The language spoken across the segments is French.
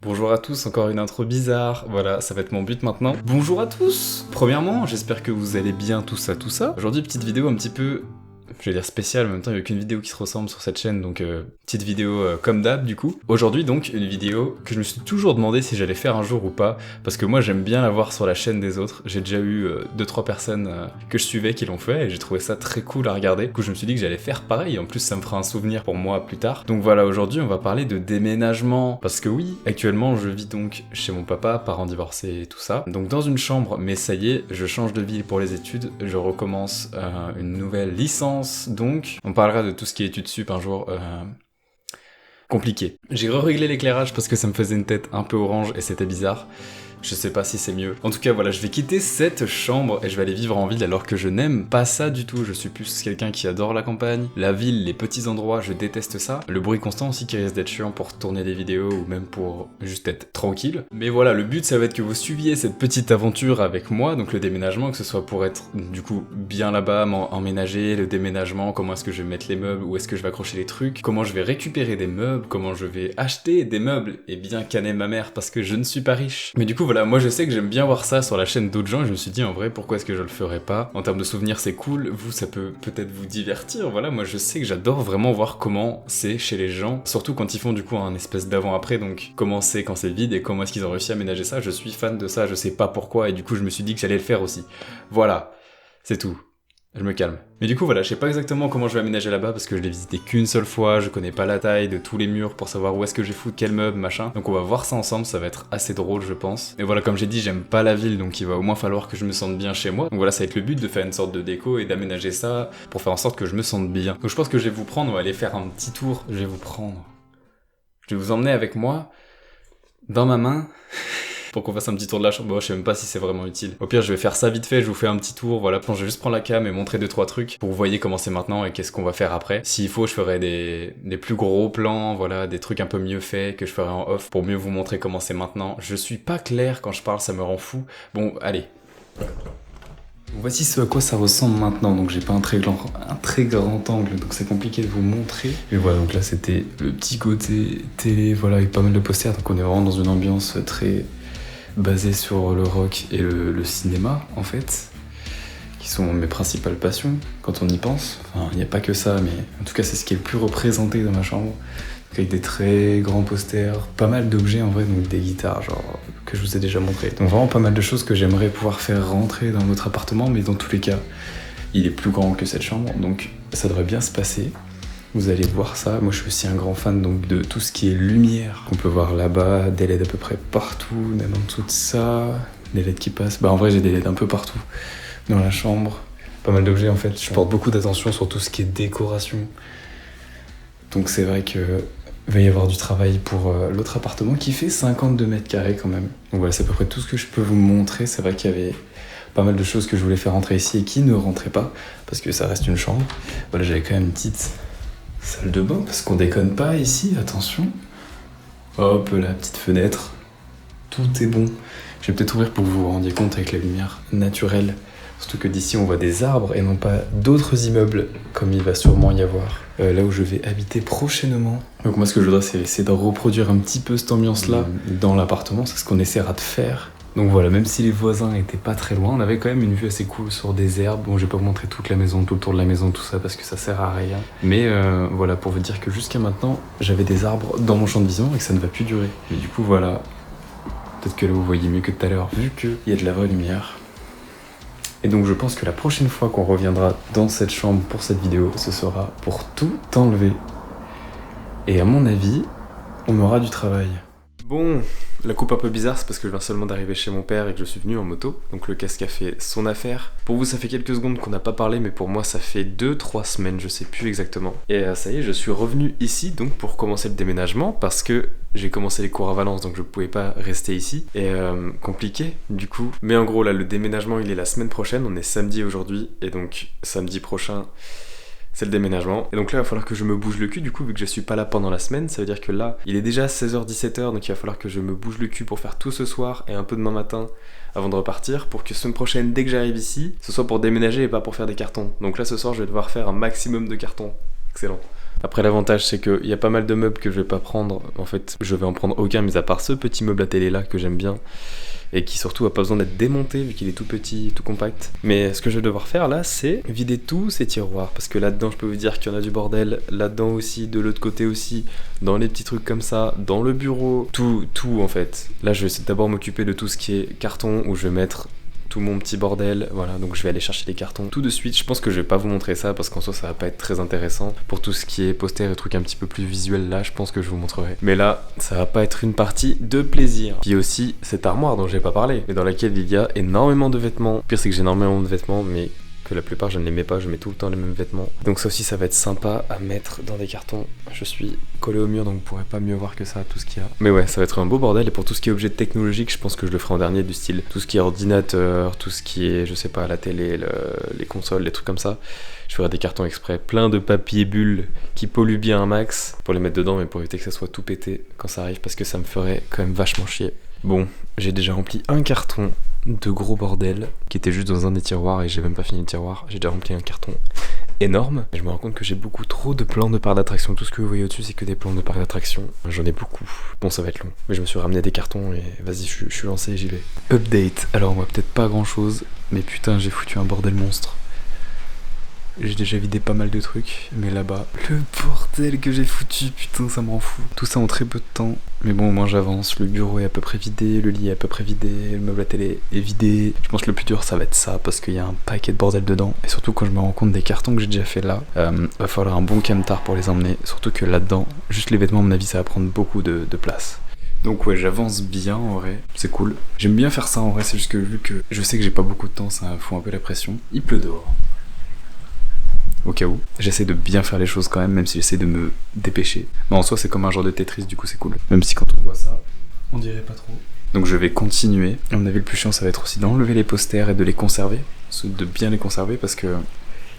Bonjour à tous, encore une intro bizarre, voilà, ça va être mon but maintenant. Bonjour à tous. Premièrement, j'espère que vous allez bien, tout ça. Aujourd'hui, petite vidéo un petit peu, je vais dire spéciale, en même temps il n'y a aucune vidéo qui se ressemble sur cette chaîne, donc petite vidéo comme d'hab du coup. Aujourd'hui donc, une vidéo que je me suis toujours demandé si j'allais faire un jour ou pas, parce que moi j'aime bien la voir sur la chaîne des autres. J'ai déjà eu 2-3 personnes que je suivais qui l'ont fait, et j'ai trouvé ça très cool à regarder. Du coup je me suis dit que j'allais faire pareil, en plus ça me fera un souvenir pour moi plus tard. Donc voilà, aujourd'hui on va parler de déménagement, parce que oui, actuellement je vis donc chez mon papa, parents divorcés et tout ça, donc dans une chambre, mais ça y est, je change de ville pour les études, je recommence une nouvelle licence, donc on parlera de tout ce qui est études sup un jour. Compliqué. J'ai réglé l'éclairage parce que ça me faisait une tête un peu orange et c'était bizarre. Je sais pas si c'est mieux. En tout cas, voilà, je vais quitter cette chambre et je vais aller vivre en ville alors que je n'aime pas ça du tout. Je suis plus quelqu'un qui adore la campagne, la ville, les petits endroits, je déteste ça. Le bruit constant aussi qui risque d'être chiant pour tourner des vidéos ou même pour juste être tranquille. Mais voilà, le but ça va être que vous suiviez cette petite aventure avec moi, donc le déménagement, que ce soit pour être du coup bien là-bas, emménager, le déménagement, comment est-ce que je vais mettre les meubles, où est-ce que je vais accrocher les trucs, comment je vais récupérer des meubles, comment je vais acheter des meubles et bien canner ma mère parce que je ne suis pas riche. Mais du coup voilà, moi je sais que j'aime bien voir ça sur la chaîne d'autres gens et je me suis dit en vrai pourquoi est-ce que je le ferais pas. En termes de souvenirs c'est cool, vous ça peut peut-être vous divertir, voilà, moi je sais que j'adore vraiment voir comment c'est chez les gens, surtout quand ils font du coup un espèce d'avant-après, donc comment c'est quand c'est vide et comment est-ce qu'ils ont réussi à aménager ça, je suis fan de ça, je sais pas pourquoi et du coup je me suis dit que j'allais le faire aussi. Voilà, c'est tout. Je me calme. Mais du coup voilà, je sais pas exactement comment je vais aménager là-bas parce que je l'ai visité qu'une seule fois, je connais pas la taille de tous les murs pour savoir où est-ce que je vais foutre quel meuble, machin. Donc on va voir ça ensemble, ça va être assez drôle je pense. Et voilà, comme j'ai dit, j'aime pas la ville, donc il va au moins falloir que je me sente bien chez moi. Donc voilà, ça va être le but de faire une sorte de déco et d'aménager ça pour faire en sorte que je me sente bien. Donc je pense que je vais vous prendre, on va aller faire un petit tour. Je vais vous emmener avec moi dans ma main. Pour qu'on fasse un petit tour de la chambre. Bon, je sais même pas si c'est vraiment utile. Au pire, je vais faire ça vite fait, je vous fais un petit tour, voilà. Je vais juste prendre la cam et montrer 2-3 trucs pour que vous voyez comment c'est maintenant et qu'est-ce qu'on va faire après. S'il faut, je ferai des plus gros plans, voilà, des trucs un peu mieux faits que je ferai en off pour mieux vous montrer comment c'est maintenant. Je suis pas clair quand je parle, ça me rend fou. Bon, allez. Voici ce à quoi ça ressemble maintenant, donc j'ai pas un très grand angle, donc c'est compliqué de vous montrer. Et voilà, donc là c'était le petit côté télé, voilà, avec pas mal de posters, donc on est vraiment dans une ambiance très basée sur le rock et le cinéma, en fait, qui sont mes principales passions, quand on y pense. Enfin, il n'y a pas que ça, mais en tout cas c'est ce qui est le plus représenté dans ma chambre. Avec des très grands posters, pas mal d'objets en vrai, donc des guitares, genre, que je vous ai déjà montré. Donc vraiment pas mal de choses que j'aimerais pouvoir faire rentrer dans notre appartement, mais dans tous les cas, il est plus grand que cette chambre, donc ça devrait bien se passer. Vous allez voir ça, moi je suis aussi un grand fan donc, de tout ce qui est lumière, qu'on peut voir là-bas, des LED à peu près partout, même en dessous de ça, des LED qui passent. Bah en vrai j'ai des LED un peu partout dans la chambre, pas mal d'objets en fait. Je porte beaucoup d'attention sur tout ce qui est décoration. Donc c'est vrai que va y avoir du travail pour l'autre appartement qui fait 52 mètres carrés quand même. Donc voilà, c'est à peu près tout ce que je peux vous montrer. C'est vrai qu'il y avait pas mal de choses que je voulais faire rentrer ici et qui ne rentraient pas, parce que ça reste une chambre. Voilà, j'avais quand même une petite salle de bain, parce qu'on déconne pas ici, attention. Hop, la petite fenêtre. Tout est bon. Je vais peut-être ouvrir pour que vous vous rendiez compte avec la lumière naturelle. Surtout que d'ici on voit des arbres et non pas d'autres immeubles, comme il va sûrement y avoir là où je vais habiter prochainement. Donc moi ce que je voudrais c'est essayer de reproduire un petit peu cette ambiance-là dans l'appartement, c'est ce qu'on essaiera de faire. Donc voilà, même si les voisins étaient pas très loin, on avait quand même une vue assez cool sur des herbes. Bon, je vais pas vous montrer toute la maison, tout le tour de la maison, tout ça, parce que ça sert à rien. Mais voilà, pour vous dire que jusqu'à maintenant, j'avais des arbres dans mon champ de vision et que ça ne va plus durer. Mais du coup, voilà, peut-être que là vous voyez mieux que tout à l'heure, vu qu'il y a de la vraie lumière. Et donc je pense que la prochaine fois qu'on reviendra dans cette chambre pour cette vidéo, ce sera pour tout enlever. Et à mon avis, on aura du travail. Bon, la coupe un peu bizarre, c'est parce que je viens seulement d'arriver chez mon père et que je suis venu en moto. Donc le casque a fait son affaire. Pour vous, ça fait quelques secondes qu'on n'a pas parlé, mais pour moi, ça fait 2-3 semaines, je sais plus exactement. Et ça y est, je suis revenu ici donc pour commencer le déménagement parce que j'ai commencé les cours à Valence, donc je pouvais pas rester ici. Et compliqué, du coup. Mais en gros, là, le déménagement, il est la semaine prochaine. On est samedi aujourd'hui. Et donc, samedi prochain, c'est le déménagement. Et donc là, il va falloir que je me bouge le cul, du coup, vu que je suis pas là pendant la semaine. Ça veut dire que là, il est déjà 16h-17h, donc il va falloir que je me bouge le cul pour faire tout ce soir et un peu demain matin avant de repartir, pour que semaine prochaine, dès que j'arrive ici, ce soit pour déménager et pas pour faire des cartons. Donc là, ce soir, je vais devoir faire un maximum de cartons. Excellent. Après l'avantage c'est qu'il y a pas mal de meubles que je vais pas prendre, en fait je vais en prendre aucun mis à part ce petit meuble à télé là que j'aime bien et qui surtout a pas besoin d'être démonté vu qu'il est tout petit, tout compact. Mais ce que je vais devoir faire là, c'est vider tous ces tiroirs parce que là-dedans je peux vous dire qu'il y en a du bordel, là-dedans aussi, de l'autre côté aussi, dans les petits trucs comme ça, dans le bureau, tout en fait. Là je vais d'abord m'occuper de tout ce qui est carton où je vais mettre tout mon petit bordel, voilà, donc je vais aller chercher les cartons tout de suite. Je pense que je vais pas vous montrer ça parce qu'en soi ça va pas être très intéressant. Pour tout ce qui est poster et trucs un petit peu plus visuels là, je pense que je vous montrerai. Mais là, ça va pas être une partie de plaisir. Puis aussi cette armoire dont j'ai pas parlé, mais dans laquelle il y a énormément de vêtements. Le pire c'est que j'ai énormément de vêtements, mais que la plupart je ne les mets pas, je mets tout le temps les mêmes vêtements. Donc ça aussi ça va être sympa à mettre dans des cartons. Je suis collé au mur donc vous pourrez pas mieux voir que ça, tout ce qu'il y a. Mais ouais, ça va être un beau bordel et pour tout ce qui est objet technologique, je pense que je le ferai en dernier du style tout ce qui est ordinateur, tout ce qui est, je sais pas, la télé, les consoles, les trucs comme ça. Je ferai des cartons exprès, plein de papier bulles qui polluent bien un max pour les mettre dedans mais pour éviter que ça soit tout pété quand ça arrive parce que ça me ferait quand même vachement chier. Bon, j'ai déjà rempli un carton de gros bordel qui était juste dans un des tiroirs et j'ai même pas fini le tiroir. J'ai déjà rempli un carton énorme. Et je me rends compte que j'ai beaucoup trop de plans de parcs d'attraction. Tout ce que vous voyez au-dessus, c'est que des plans de parcs d'attraction. J'en ai beaucoup. Bon, ça va être long. Mais je me suis ramené des cartons et vas-y, je suis lancé et j'y vais. Update. Alors, moi, peut-être pas grand-chose, mais putain, j'ai foutu un bordel monstre. J'ai déjà vidé pas mal de trucs, mais là-bas, le bordel que j'ai foutu, putain, ça me rend fou. Tout ça en très peu de temps. Mais bon, au moins j'avance, le bureau est à peu près vidé, le lit est à peu près vidé, le meuble à télé est vidé. Je pense que le plus dur, ça va être ça, parce qu'il y a un paquet de bordel dedans. Et surtout, quand je me rends compte des cartons que j'ai déjà fait là, va falloir un bon camtar pour les emmener. Surtout que là-dedans, juste les vêtements, à mon avis, ça va prendre beaucoup de place. Donc ouais, j'avance bien en vrai, c'est cool. J'aime bien faire ça en vrai, c'est juste que vu que je sais que j'ai pas beaucoup de temps, ça me fout un peu la pression. Il pleut dehors. Au cas où. J'essaie de bien faire les choses quand même si j'essaie de me dépêcher. Mais en soi, c'est comme un genre de Tetris, du coup, c'est cool. Même si quand on voit ça, on dirait pas trop. Donc je vais continuer. À mon avis, le plus chiant, ça va être aussi d'enlever les posters et de les conserver. De bien les conserver parce que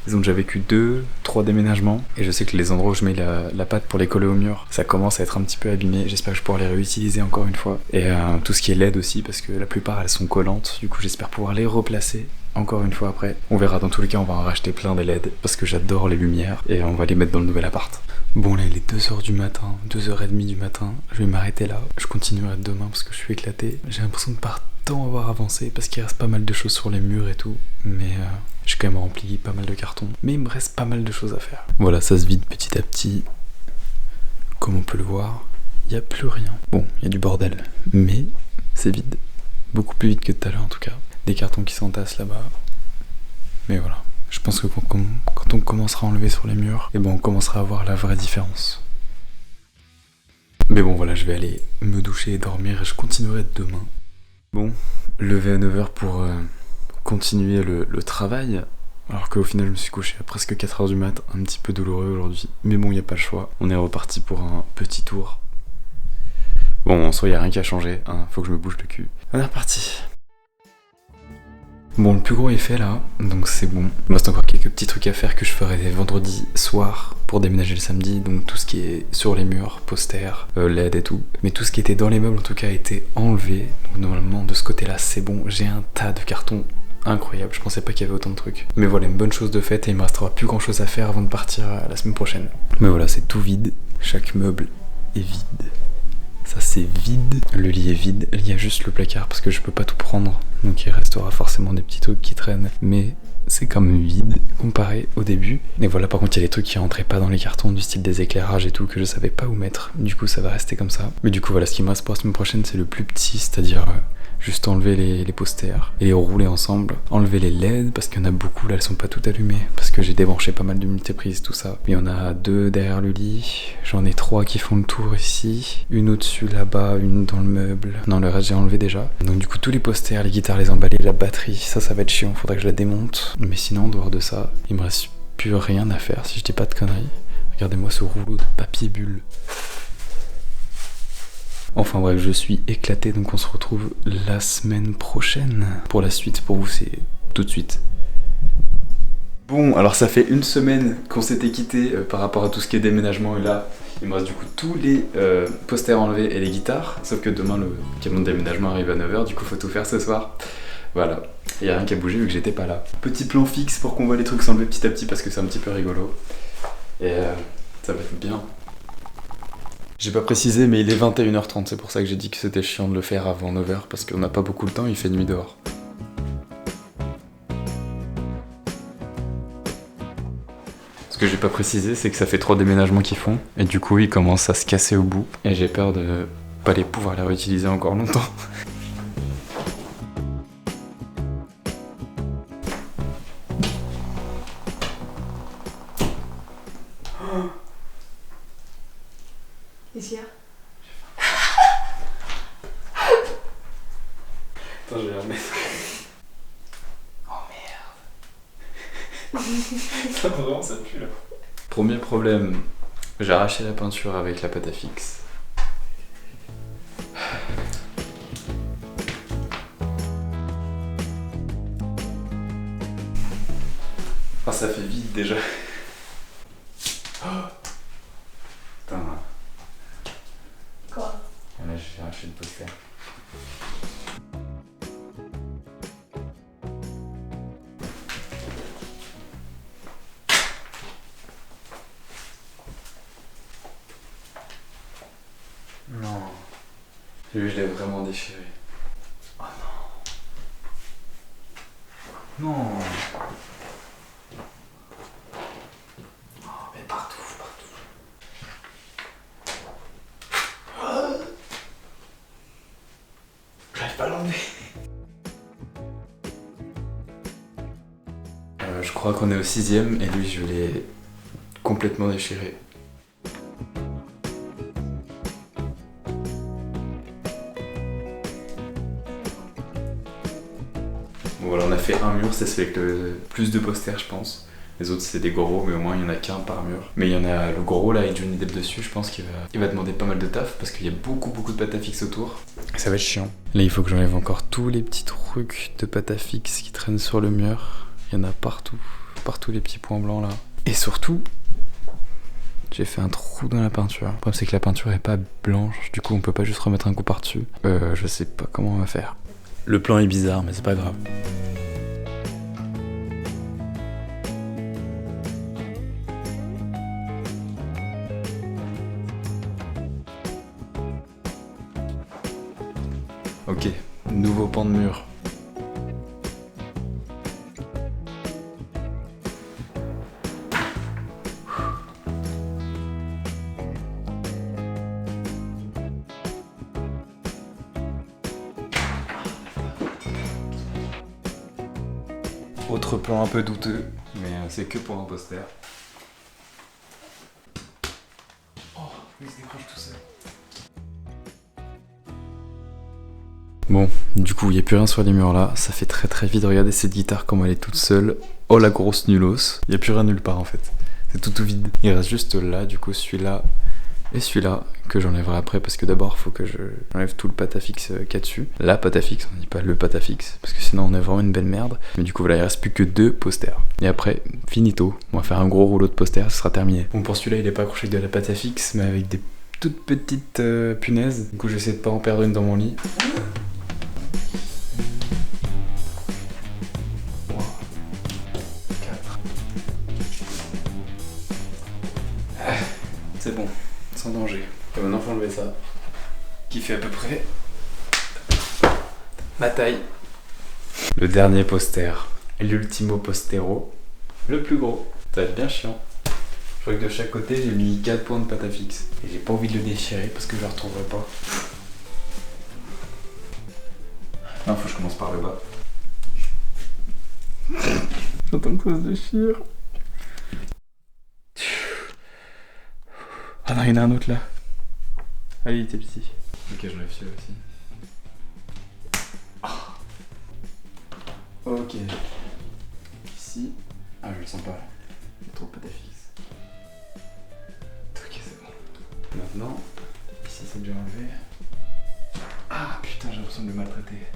ils ont déjà vécu 2-3 déménagements. Et je sais que les endroits où je mets la pâte pour les coller au mur, ça commence à être un petit peu abîmé. J'espère que je pourrai les réutiliser encore une fois. Et tout ce qui est LED aussi, parce que la plupart, elles sont collantes. Du coup, j'espère pouvoir les replacer. Encore une fois après, on verra, dans tous les cas on va en racheter plein des LED parce que j'adore les lumières et on va les mettre dans le nouvel appart. Bon là il est 2h du matin, 2h30 du matin, je vais m'arrêter là, je continuerai demain parce que je suis éclaté. J'ai l'impression de pas tant avoir avancé parce qu'il reste pas mal de choses sur les murs et tout, mais j'ai quand même rempli pas mal de cartons, mais il me reste pas mal de choses à faire. Voilà, ça se vide petit à petit, comme on peut le voir, il n'y a plus rien. Bon, il y a du bordel, mais c'est vide, beaucoup plus vite que tout à l'heure en tout cas. Des cartons qui s'entassent là-bas. Mais voilà. Je pense que quand on commencera à enlever sur les murs, et ben on commencera à voir la vraie différence. Mais bon voilà, je vais aller me doucher et dormir et je continuerai demain. Bon, lever à 9h pour continuer le travail. Alors qu'au final je me suis couché à presque 4h du mat, un petit peu douloureux aujourd'hui. Mais bon, il n'y a pas le choix. On est reparti pour un petit tour. Bon, en soi, il n'y a rien qu'à changer. Hein. Faut que je me bouge le cul. On est reparti. Bon, le plus gros est fait là, donc c'est bon. Il me reste encore quelques petits trucs à faire que je ferai vendredi soir pour déménager le samedi. Donc tout ce qui est sur les murs, posters, LED et tout. Mais tout ce qui était dans les meubles en tout cas a été enlevé. Donc normalement de ce côté-là c'est bon. J'ai un tas de cartons incroyables. Je pensais pas qu'il y avait autant de trucs. Mais voilà, une bonne chose de faite et il me restera plus grand chose à faire avant de partir la semaine prochaine. Mais voilà, c'est tout vide. Chaque meuble est vide. Ça c'est vide, le lit est vide, il y a juste le placard parce que je peux pas tout prendre, donc il restera forcément des petits trucs qui traînent, mais c'est quand même vide comparé au début. Et voilà, par contre il y a des trucs qui rentraient pas dans les cartons, du style des éclairages et tout, que je savais pas où mettre, du coup ça va rester comme ça. Mais du coup voilà, ce qui me reste pour la semaine prochaine c'est le plus petit, c'est-à-dire juste enlever les posters et les rouler ensemble, enlever les LED parce qu'il y en a beaucoup là, elles sont pas toutes allumées parce que j'ai débranché pas mal de multiprises, tout ça. Il y en a 2 derrière le lit, j'en ai 3 qui font le tour ici, une au-dessus là-bas, une dans le meuble. Non, le reste j'ai enlevé déjà. Donc du coup tous les posters, les guitares, les emballés, la batterie, ça va être chiant, faudrait que je la démonte. Mais sinon en dehors de ça, il me reste plus rien à faire si je dis pas de conneries. Regardez-moi ce rouleau de papier bulle. Enfin bref, je suis éclaté, donc on se retrouve la semaine prochaine. Pour la suite, pour vous, c'est tout de suite. Bon, alors ça fait une semaine qu'on s'était quitté par rapport à tout ce qui est déménagement, et là, il me reste du coup tous les posters enlevés et les guitares, sauf que demain, le camion de déménagement arrive à 9h, du coup, faut tout faire ce soir. Voilà, il n'y a rien qu'à bouger vu que j'étais pas là. Petit plan fixe pour qu'on voit les trucs s'enlever petit à petit parce que c'est un petit peu rigolo. Et Ça va être bien. J'ai pas précisé, mais il est 21h30, c'est pour ça que j'ai dit que c'était chiant de le faire avant 9h, parce qu'on n'a pas beaucoup de temps, il fait nuit dehors. Ce que j'ai pas précisé, c'est que ça fait 3 déménagements qu'ils font, et du coup ils commencent à se casser au bout, et j'ai peur de pas les pouvoir les réutiliser encore longtemps. Qu'est-ce qu'il y a? Attends, je vais remettre. Oh merde. Ça vraiment, ça pue là. Premier problème, j'ai arraché la peinture avec la pâte à fixe. Ah, ça fait vide déjà. Oh. Putain. Quoi? Là, je vais arracher le poster. Non. Lui, je l'ai vraiment déchiré. Oh non. Non. Oh, mais partout, partout. Oh. J'arrive pas à l'enlever. Je crois qu'on est au 6ème et lui, je l'ai complètement déchiré. Bon, voilà, on a fait un mur, c'est celui avec le plus de posters, je pense. Les autres, c'est des gros, mais au moins, il y en a qu'un par mur. Mais il y en a le gros, là, avec Johnny Depp dessus, je pense qu'il va demander pas mal de taf, parce qu'il y a beaucoup de pâte à fixe autour. Et ça va être chiant. Là, il faut que j'enlève encore tous les petits trucs de pâte à fixe qui traînent sur le mur. Il y en a partout les petits points blancs, là. Et surtout, j'ai fait un trou dans la peinture. Le problème, c'est que la peinture est pas blanche, du coup, on peut pas juste remettre un coup par-dessus. Je sais pas comment on va faire. Le plan est bizarre, mais c'est pas grave. Ok, nouveau pan de mur. Autre plan un peu douteux, mais c'est que pour un poster. Oh, il se décroche tout seul. Bon, du coup, il n'y a plus rien sur les murs là, ça fait très vide. Regardez cette guitare comme elle est toute seule. Oh la grosse nulos. Il n'y a plus rien nulle part en fait. C'est tout vide. Il reste juste là, du coup, celui-là et celui-là que j'enlèverai après parce que d'abord, il faut que j'enlève tout le pâte à fixe qu'il y a dessus. La pâte à fixe, on dit pas le pâte à fixe parce que sinon on a vraiment une belle merde. Mais du coup, voilà, il reste plus que 2 posters. Et après, finito. On va faire un gros rouleau de posters, ce sera terminé. Bon, pour celui-là, il est pas accroché de la pâte à fixe, mais avec des toutes petites punaises. Du coup, j'essaie de pas en perdre une dans mon lit. C'est bon, sans danger. Et maintenant, faut enlever ça. Qui fait à peu près ma taille. Le dernier poster. L'ultimo postero. Le plus gros. Ça va être bien chiant. Je crois que de chaque côté, j'ai mis 4 points de pâte à fixe. Et j'ai pas envie de le déchirer parce que je le retrouverai pas. Non, faut que je commence par le bas. J'entends que ça se déchire. Ah non, il y en a un autre là. Ah, il était petit. Ok, j'enlève celui-là aussi. Oh. Ok. Ici. Ah, je le sens pas. Il y a trop de pâte à fixe. Ok, c'est bon. Maintenant, ici c'est déjà enlevé. Ah putain, j'ai l'impression de le maltraiter.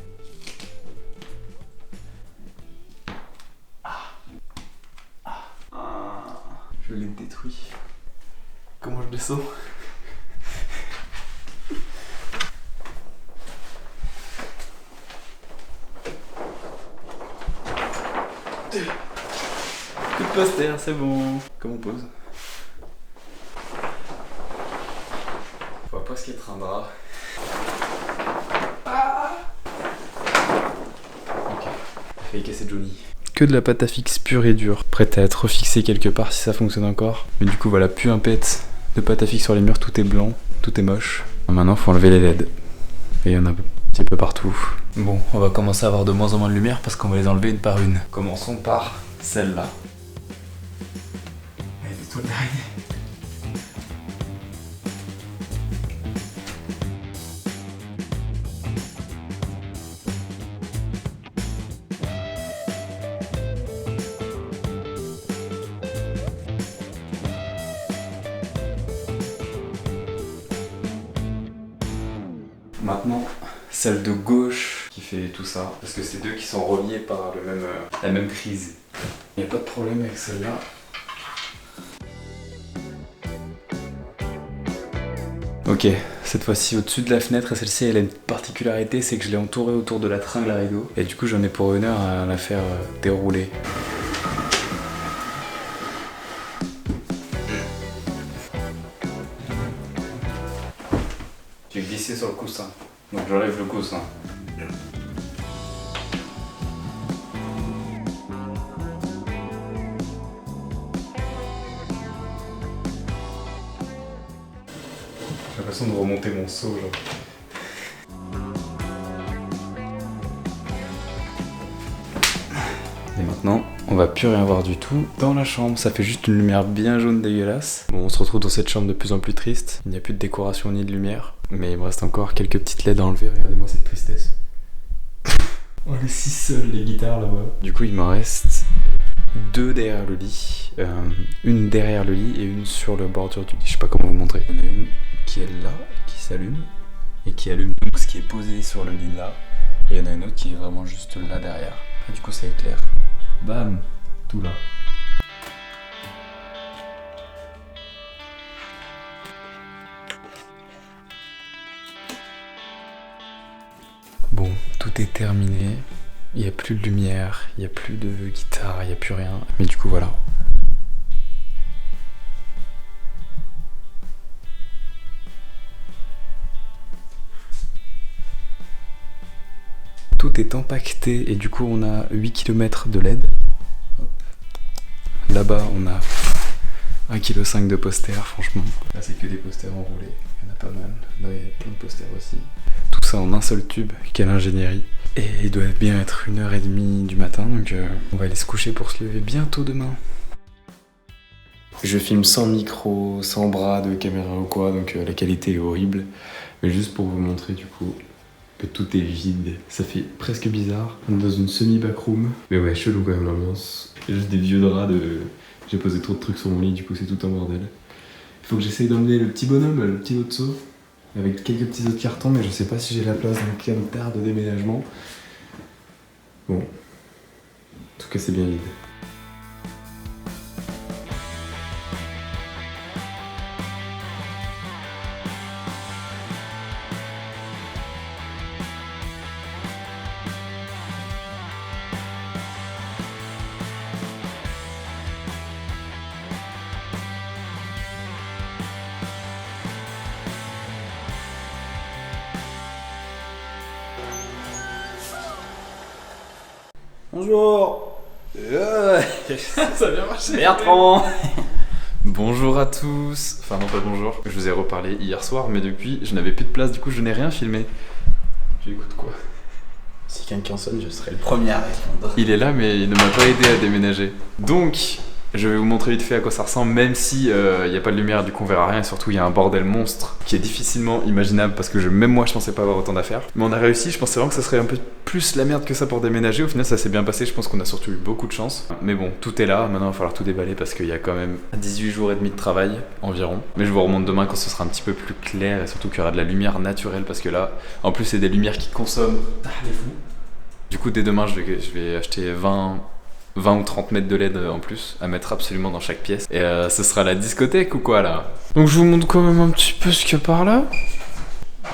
Je l'ai détruit. Comment je descends? Coup de poster, c'est bon. Comment on pose? mettre un drap. Ok, failli casser Johnny. Que de la pâte à fixe pure et dure, prête à être refixée quelque part si ça fonctionne encore. Mais du coup voilà, plus un pet de pâte à fixe sur les murs, tout est blanc, tout est moche. Maintenant faut enlever les LED. Et il y en a un petit peu partout. Bon, on va commencer à avoir de moins en moins de lumière parce qu'on va les enlever une par une. Commençons par celle-là. Elle est toiles d'araignée. Maintenant, celle de gauche qui fait tout ça, parce que c'est deux qui sont reliés par la même prise. Il n'y a pas de problème avec celle-là. Ok, cette fois-ci au-dessus de la fenêtre, et celle-ci elle a une particularité, c'est que je l'ai entourée autour de la tringle à rideau, et du coup j'en ai pour une heure à la faire dérouler. J'ai glissé sur le coussin, donc j'enlève le coussin. J'ai l'impression de remonter mon seau, genre. Et maintenant, on va plus rien voir du tout dans la chambre. Ça fait juste une lumière bien jaune dégueulasse. Bon, on se retrouve dans cette chambre de plus en plus triste. Il n'y a plus de décoration ni de lumière. Mais il me reste encore quelques petites LED à enlever. Regardez-moi cette tristesse. On est si seuls, les guitares là-bas. Du coup, il m'en reste deux derrière le lit. Une derrière le lit et une sur le bordure du lit. Je sais pas comment vous montrer. Il y en a une qui est là, qui s'allume. Et qui allume donc ce qui est posé sur le lit là. Et il y en a une autre qui est vraiment juste là derrière. Et du coup, ça éclaire. Bam, tout là. Bon, tout est terminé. Il n'y a plus de lumière, il n'y a plus de guitare, il n'y a plus rien. Mais du coup, voilà. Tout est empaqueté et du coup on a 8 km de LED. Là-bas on a 1,5 kg de posters, franchement. Là c'est que des posters enroulés, il y en a pas mal. Là il y a plein de posters aussi. Tout ça en un seul tube, quelle ingénierie. Et il doit bien être 1h30 du matin, donc on va aller se coucher pour se lever bientôt demain. Je filme sans micro, sans bras de caméra ou quoi, donc la qualité est horrible. Mais juste pour vous montrer du coup que tout est vide, ça fait presque bizarre. On est dans une semi-backroom. Mais ouais, chelou quand même l'ambiance. Il y a juste des vieux draps de... J'ai posé trop de trucs sur mon lit, du coup c'est tout un bordel. Il faut que j'essaye d'emmener le petit bonhomme, le petit Otso, avec quelques petits autres cartons, mais je sais pas si j'ai la place dans le camtar de déménagement. Bon. En tout cas c'est bien vide. Bonjour. Ça a bien marché. Bertrand. Bonjour à tous. Enfin non pas bonjour. Je vous ai reparlé hier soir, mais depuis je n'avais plus de place, du coup je n'ai rien filmé. J'écoute quoi? Si quelqu'un sonne, je serai le premier à répondre. Il est là mais il ne m'a pas aidé à déménager. Donc je vais vous montrer vite fait à quoi ça ressemble, même si il n'y a pas de lumière, du coup on verra rien, et surtout il y a un bordel monstre qui est difficilement imaginable parce que même moi je pensais pas avoir autant d'affaires. Mais on a réussi, je pensais vraiment que ça serait un peu plus la merde que ça pour déménager, au final ça s'est bien passé, je pense qu'on a surtout eu beaucoup de chance. Mais bon, tout est là, maintenant il va falloir tout déballer parce qu'il y a quand même 18 jours et demi de travail environ. Mais je vous remonte demain quand ce sera un petit peu plus clair et surtout qu'il y aura de la lumière naturelle parce que là, en plus c'est des lumières qui consomment. Les fous. Du coup dès demain je vais acheter 20 ou 30 mètres de LED en plus à mettre absolument dans chaque pièce. Et ce sera la discothèque ou quoi là? Donc je vous montre quand même un petit peu ce qu'il y a par là.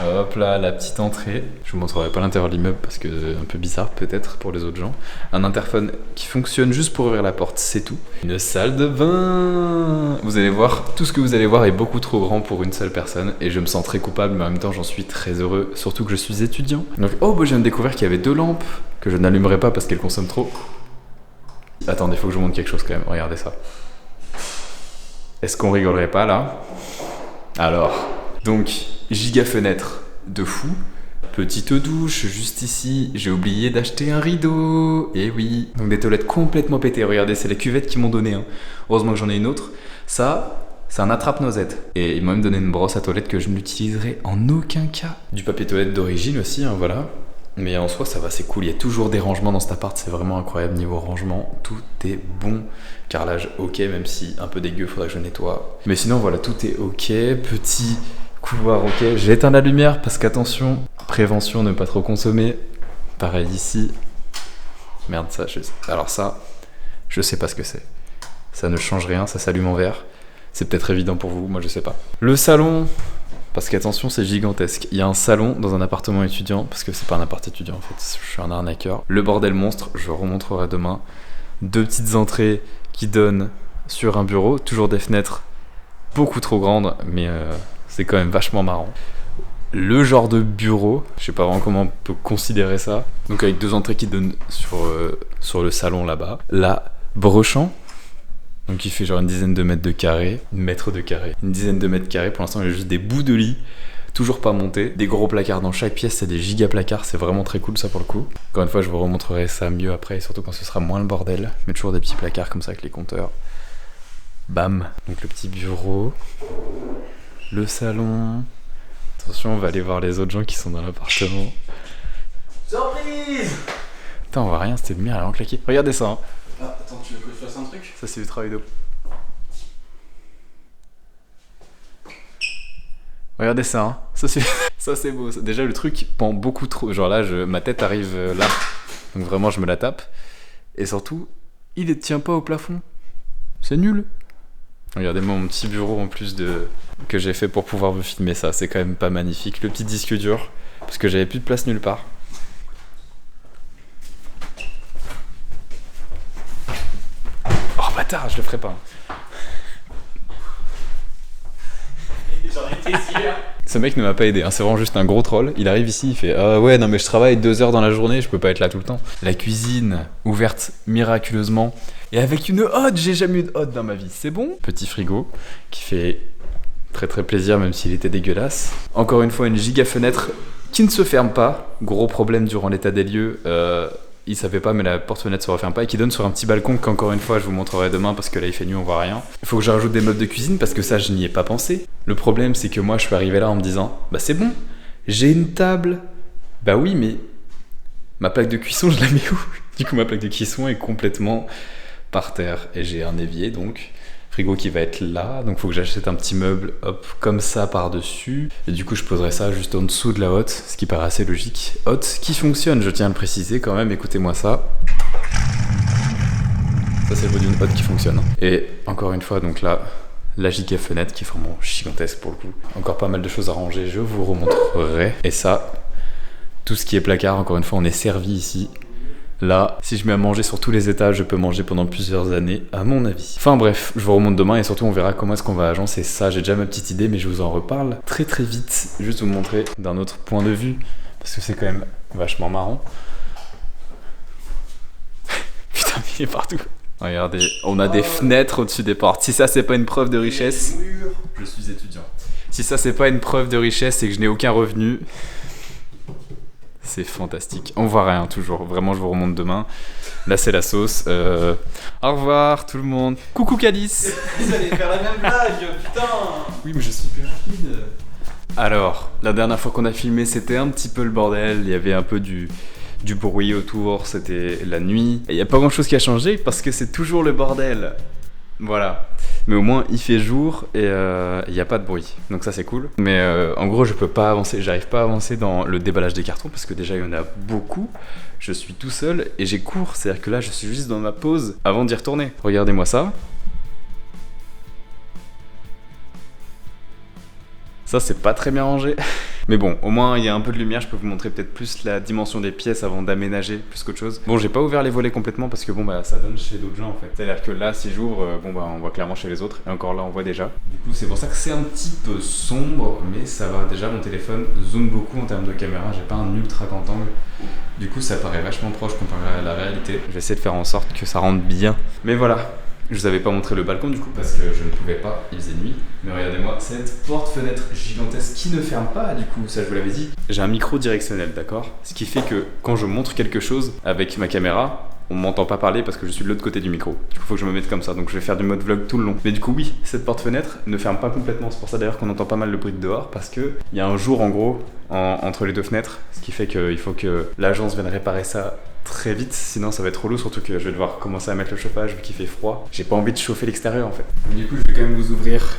Hop là, la petite entrée. Je vous montrerai pas l'intérieur de l'immeuble parce que c'est un peu bizarre peut-être pour les autres gens. Un interphone qui fonctionne juste pour ouvrir la porte, c'est tout. Une salle de bain. Vous allez voir, tout ce que vous allez voir est beaucoup trop grand pour une seule personne et je me sens très coupable, mais en même temps j'en suis très heureux, surtout que je suis étudiant. Donc, oh, bah, je viens de découvrir qu'il y avait 2 lampes que je n'allumerai pas parce qu'elles consomment trop. Attendez, faut que je vous montre quelque chose quand même, regardez ça. Est-ce qu'on rigolerait pas là? Alors, donc, giga fenêtre de fou. Petite douche, juste ici, j'ai oublié d'acheter un rideau. Et oui, donc des toilettes complètement pétées. Regardez, c'est les cuvettes qui m'ont donné. Hein. Heureusement que j'en ai une autre. Ça, c'est un attrape-noisette. Et ils m'ont même donné une brosse à toilette que je n'utiliserai en aucun cas. Du papier toilette d'origine aussi, hein, voilà. Mais en soi, ça va, c'est cool. Il y a toujours des rangements dans cet appart, c'est vraiment incroyable. Niveau rangement, tout est bon. Carrelage, ok, même si un peu dégueu, faudrait que je nettoie. Mais sinon, voilà, tout est ok. Petit couloir, ok. J'ai éteint la lumière parce qu'attention, prévention, ne pas trop consommer. Pareil ici. Merde, ça, alors ça, je sais pas ce que c'est. Ça ne change rien, ça s'allume en vert. C'est peut-être évident pour vous, moi je sais pas. Le salon. Parce qu'attention, c'est gigantesque. Il y a un salon dans un appartement étudiant, parce que c'est pas un appart étudiant en fait, je suis un arnaqueur. Le bordel monstre, je remontrerai demain. 2 petites entrées qui donnent sur un bureau, toujours des fenêtres beaucoup trop grandes, mais c'est quand même vachement marrant. Le genre de bureau, je sais pas vraiment comment on peut considérer ça. Donc avec 2 entrées qui donnent sur le salon là-bas. La brochant. Donc il fait genre une dizaine de mètres de carré, une dizaine de mètres carrés, pour l'instant il y a juste des bouts de lit, toujours pas montés, des gros placards dans chaque pièce, c'est des giga placards, c'est vraiment très cool ça pour le coup. Encore une fois je vous remontrerai ça mieux après, surtout quand ce sera moins le bordel, mais toujours des petits placards comme ça avec les compteurs. Bam. Donc le petit bureau, le salon, attention on va aller voir les autres gens qui sont dans l'appartement. Surprise! Putain on voit rien, c'était lumière, elle a vraiment claqué. Regardez ça hein. Ah, attends, tu veux que je fasse un truc? Ça c'est du travail de... Regardez ça, hein. Ça c'est beau. Déjà le truc pend beaucoup trop. Genre là, ma tête arrive là. Donc vraiment, je me la tape. Et surtout, il ne tient pas au plafond. C'est nul. Regardez mon petit bureau en plus que j'ai fait pour pouvoir vous filmer ça. C'est quand même pas magnifique. Le petit disque dur, parce que j'avais plus de place nulle part. Oh bâtard, je le ferai pas. J'en étais sûr. Ce mec ne m'a pas aidé, hein. C'est vraiment juste un gros troll. Il arrive ici, il fait ouais, non mais je travaille 2 heures dans la journée, je peux pas être là tout le temps. La cuisine, ouverte miraculeusement. Et avec une hotte, j'ai jamais eu de hotte dans ma vie, c'est bon. Petit frigo qui fait très très plaisir, même s'il était dégueulasse. Encore une fois, une giga fenêtre qui ne se ferme pas. Gros problème durant l'état des lieux. Il savait pas, mais la porte-fenêtre se referme pas et qui donne sur un petit balcon qu'encore une fois je vous montrerai demain parce que là il fait nuit, on voit rien. Il faut que je rajoute des meubles de cuisine parce que ça je n'y ai pas pensé. Le problème c'est que moi je suis arrivé là en me disant bah c'est bon, j'ai une table. Bah oui, mais ma plaque de cuisson je la mets où? Du coup ma plaque de cuisson est complètement par terre et j'ai un évier donc. Frigo qui va être là, donc faut que j'achète un petit meuble, hop, comme ça par-dessus. Et du coup, je poserai ça juste en dessous de la hotte, ce qui paraît assez logique. Hotte qui fonctionne, je tiens à le préciser quand même, écoutez-moi ça. Ça, c'est le bruit d'une hotte qui fonctionne. Et encore une fois, donc là, la giga fenêtre qui est vraiment gigantesque pour le coup. Encore pas mal de choses à ranger, je vous remontrerai. Et ça, tout ce qui est placard, encore une fois, on est servi ici. Là, si je mets à manger sur tous les étages, je peux manger pendant plusieurs années, à mon avis. Enfin bref, je vous remonte demain et surtout on verra comment est-ce qu'on va agencer ça. J'ai déjà ma petite idée, mais je vous en reparle très très vite. Juste vous montrer d'un autre point de vue, parce que c'est quand même vachement marrant. Putain, il est partout. Regardez, on a des fenêtres au-dessus des portes. Si ça c'est pas une preuve de richesse, je suis étudiant. Si ça c'est pas une preuve de richesse et que je n'ai aucun revenu... C'est fantastique. On voit rien toujours. Vraiment, je vous remonte demain. Là, c'est la sauce. Au revoir tout le monde. Coucou Calice. Vous allez faire la même blague, putain. Oui, mais je suis plus rapide. Alors, la dernière fois qu'on a filmé, c'était un petit peu le bordel. Il y avait un peu du bruit autour. C'était la nuit. Et il n'y a pas grand-chose qui a changé parce que c'est toujours le bordel. Voilà. Mais au moins il fait jour et il n'y a pas de bruit, donc ça c'est cool. Mais en gros je peux pas avancer, j'arrive pas à avancer dans le déballage des cartons parce que déjà il y en a beaucoup, je suis tout seul et j'ai cours, c'est à dire que là je suis juste dans ma pause avant d'y retourner. Regardez-moi ça. Ça c'est pas très bien rangé. Mais bon, au moins il y a un peu de lumière, je peux vous montrer peut-être plus la dimension des pièces avant d'aménager plus qu'autre chose. Bon, j'ai pas ouvert les volets complètement parce que bon bah ça donne chez d'autres gens en fait. C'est-à-dire que là si j'ouvre, bon bah on voit clairement chez les autres et encore là on voit déjà. Du coup c'est pour ça que c'est un petit peu sombre, mais ça va. Déjà mon téléphone zoome beaucoup en termes de caméra, j'ai pas un ultra grand angle. Du coup ça paraît vachement proche comparé à la réalité. Je vais essayer de faire en sorte que ça rentre bien. Mais voilà. Je vous avais pas montré le balcon du coup parce que je ne pouvais pas, il faisait nuit. Mais regardez-moi cette porte-fenêtre gigantesque qui ne ferme pas du coup, ça je vous l'avais dit. J'ai un micro directionnel, d'accord? Ce qui fait que quand je montre quelque chose avec ma caméra, on m'entend pas parler parce que je suis de l'autre côté du micro. Du coup faut que je me mette comme ça, donc je vais faire du mode vlog tout le long. Mais du coup oui, cette porte-fenêtre ne ferme pas complètement, c'est pour ça d'ailleurs qu'on entend pas mal le bruit de dehors. Parce que il y a un jour en gros entre les deux fenêtres, ce qui fait qu'il faut que l'agence vienne réparer ça très vite, sinon ça va être relou, surtout que je vais devoir commencer à mettre le chauffage vu qu'il fait froid. J'ai pas envie de chauffer l'extérieur en fait. Du coup je vais quand même vous ouvrir,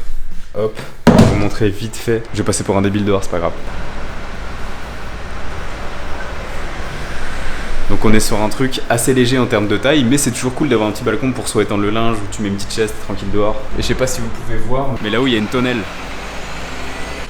hop, pour vous montrer vite fait. Je vais passer pour un débile dehors, c'est pas grave. Donc on est sur un truc assez léger en termes de taille, mais c'est toujours cool d'avoir un petit balcon pour soit étendre le linge ou tu mets une petite chaise tranquille dehors. Et je sais pas si vous pouvez voir, mais là où il y a une tonnelle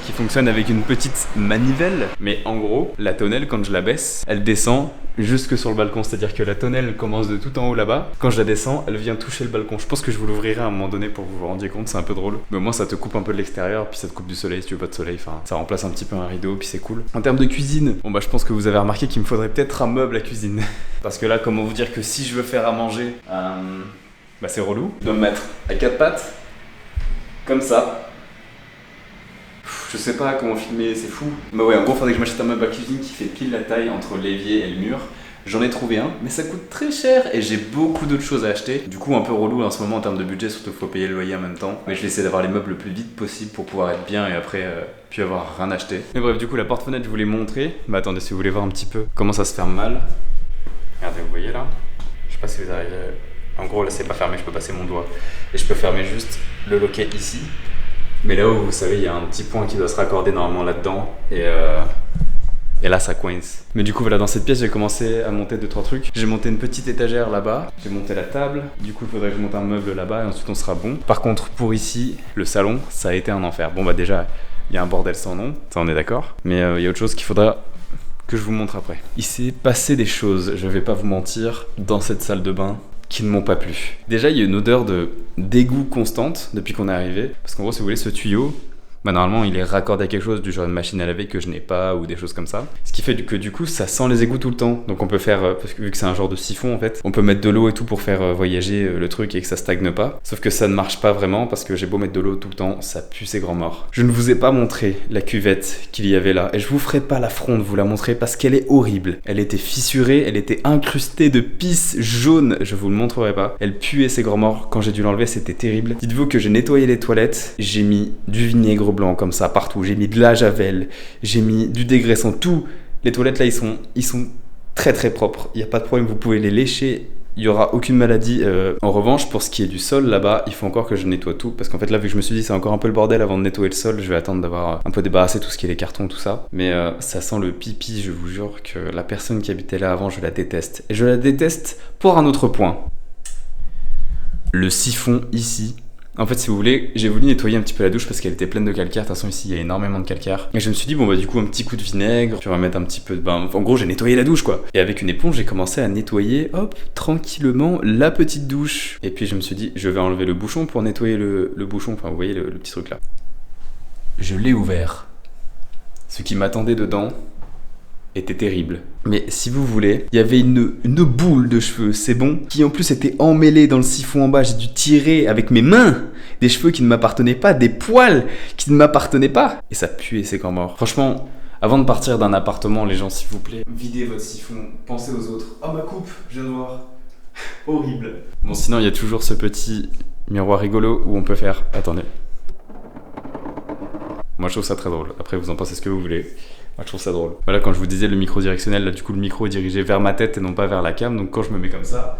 qui fonctionne avec une petite manivelle, mais en gros la tonnelle quand je la baisse elle descend jusque sur le balcon, c'est à dire que la tonnelle commence de tout en haut là-bas, quand je la descends elle vient toucher le balcon. Je pense que je vous l'ouvrirai à un moment donné pour que vous vous rendiez compte, c'est un peu drôle, mais au moins ça te coupe un peu de l'extérieur, puis ça te coupe du soleil si tu veux pas de soleil, enfin ça remplace un petit peu un rideau, puis c'est cool. En termes de cuisine, bon bah je pense que vous avez remarqué qu'il me faudrait peut-être un meuble à cuisine parce que là comment vous dire que si je veux faire à manger, bah c'est relou, je dois me mettre à quatre pattes comme ça. Je sais pas comment filmer, c'est fou. Bah ouais, en gros, faudrait que je m'achète un meuble à cuisine qui fait pile la taille entre l'évier et le mur. J'en ai trouvé un, mais ça coûte très cher et j'ai beaucoup d'autres choses à acheter. Du coup, un peu relou en ce moment en termes de budget, surtout qu'il faut payer le loyer en même temps. Mais je vais essayer d'avoir les meubles le plus vite possible pour pouvoir être bien et après, puis avoir rien acheté. Mais bref, du coup, la porte-fenêtre, je vous l'ai montré. Mais attendez, si vous voulez voir un petit peu comment ça se ferme mal. Regardez, vous voyez là? Je sais pas si vous arrivez. En gros, là, c'est pas fermé, je peux passer mon doigt. Et je peux fermer juste le loquet ici. Mais là-haut, vous savez, il y a un petit point qui doit se raccorder normalement là-dedans et là ça coince. Mais du coup voilà, dans cette pièce j'ai commencé à monter 2-3 trucs. J'ai monté une petite étagère là-bas, j'ai monté la table, du coup il faudrait que je monte un meuble là-bas et ensuite on sera bon. Par contre pour ici, le salon, ça a été un enfer. Bon bah déjà, il y a un bordel sans nom, ça on est d'accord. Mais il y a autre chose qu'il faudra que je vous montre après. Il s'est passé des choses, je vais pas vous mentir, dans cette salle de bain qui ne m'ont pas plu. Déjà, il y a une odeur de d'égout constante depuis qu'on est arrivé. Parce qu'en gros, si vous voulez, ce tuyau, bah normalement, il est raccordé à quelque chose du genre une machine à laver que je n'ai pas ou des choses comme ça. Ce qui fait que du coup, ça sent les égouts tout le temps. Donc on peut faire, parce que vu que c'est un genre de siphon en fait, on peut mettre de l'eau et tout pour faire voyager le truc et que ça stagne pas. Sauf que ça ne marche pas vraiment parce que j'ai beau mettre de l'eau tout le temps, ça pue ses grands morts. Je ne vous ai pas montré la cuvette qu'il y avait là et je vous ferai pas l'affront de vous la montrer parce qu'elle est horrible. Elle était fissurée, elle était incrustée de pisse jaune, je vous le montrerai pas. Elle puait ses grands morts, quand j'ai dû l'enlever c'était terrible. Dites-vous que j'ai nettoyé les toilettes, j'ai mis du vinaigre blanc comme ça partout, j'ai mis de la javel, j'ai mis du dégraissant, tout. Les toilettes là ils sont très très propres, il n'y a pas de problème, vous pouvez les lécher, il n'y aura aucune maladie. En revanche pour ce qui est du sol là-bas, il faut encore que je nettoie tout, parce qu'en fait là vu que je me suis dit c'est encore un peu le bordel avant de nettoyer le sol, je vais attendre d'avoir un peu débarrassé tout ce qui est les cartons, tout ça. Mais ça sent le pipi, je vous jure que la personne qui habitait là avant, je la déteste. Et je la déteste pour un autre point. Le siphon ici. En fait, si vous voulez, j'ai voulu nettoyer un petit peu la douche parce qu'elle était pleine de calcaire. De toute façon, ici, il y a énormément de calcaire. Et je me suis dit, bon, bah, du coup, un petit coup de vinaigre, tu vas mettre un petit peu de bain. En gros, j'ai nettoyé la douche, quoi. Et avec une éponge, j'ai commencé à nettoyer, hop, tranquillement, la petite douche. Et puis, je me suis dit, je vais enlever le bouchon pour nettoyer le bouchon. Enfin, vous voyez le petit truc là. Je l'ai ouvert. Ce qui m'attendait dedans était terrible. Mais si vous voulez, il y avait une boule de cheveux, c'est bon, qui en plus était emmêlée dans le siphon en bas. J'ai dû tirer avec mes mains des cheveux qui ne m'appartenaient pas, des poils qui ne m'appartenaient pas. Et ça puait, c'est quand mort. Franchement, avant de partir d'un appartement, les gens, s'il vous plaît, videz votre siphon, pensez aux autres. Oh, ma coupe, je viens de voir. Horrible. Bon, sinon, il y a toujours ce petit miroir rigolo où on peut faire... Attendez. Moi, je trouve ça très drôle. Après, vous en pensez ce que vous voulez. Moi, je trouve ça drôle. Voilà, quand je vous disais le micro directionnel, là, du coup, le micro est dirigé vers ma tête et non pas vers la cam. Donc, quand je me mets comme ça,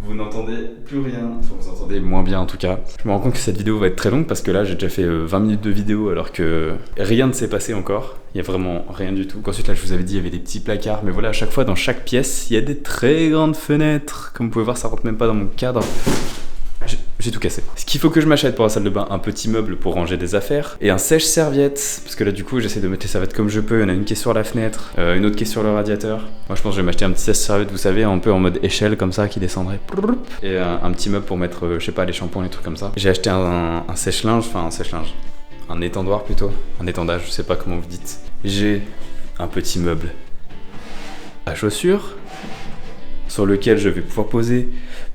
vous n'entendez plus rien. Enfin, vous entendez moins bien, en tout cas. Je me rends compte que cette vidéo va être très longue parce que là, j'ai déjà fait 20 minutes de vidéo alors que rien ne s'est passé encore. Il y a vraiment rien du tout. Ensuite, là, je vous avais dit, il y avait des petits placards. Mais voilà, à chaque fois, dans chaque pièce, il y a des très grandes fenêtres. Comme vous pouvez voir, ça rentre même pas dans mon cadre. j'ai tout cassé. Ce qu'il faut que je m'achète pour la salle de bain, un petit meuble pour ranger des affaires et un sèche-serviette, parce que là du coup j'essaie de mettre les serviettes comme je peux. Il y en a une qui est sur la fenêtre, une autre qui est sur le radiateur. Moi je pense que je vais m'acheter un petit sèche-serviette, vous savez, un peu en mode échelle comme ça, qui descendrait. Et un petit meuble pour mettre, je sais pas, les shampoings, les trucs comme ça. J'ai acheté un sèche-linge, enfin un sèche-linge, un étendoir plutôt, un étendage, je sais pas comment vous dites. J'ai un petit meuble à chaussures sur lequel je vais pouvoir poser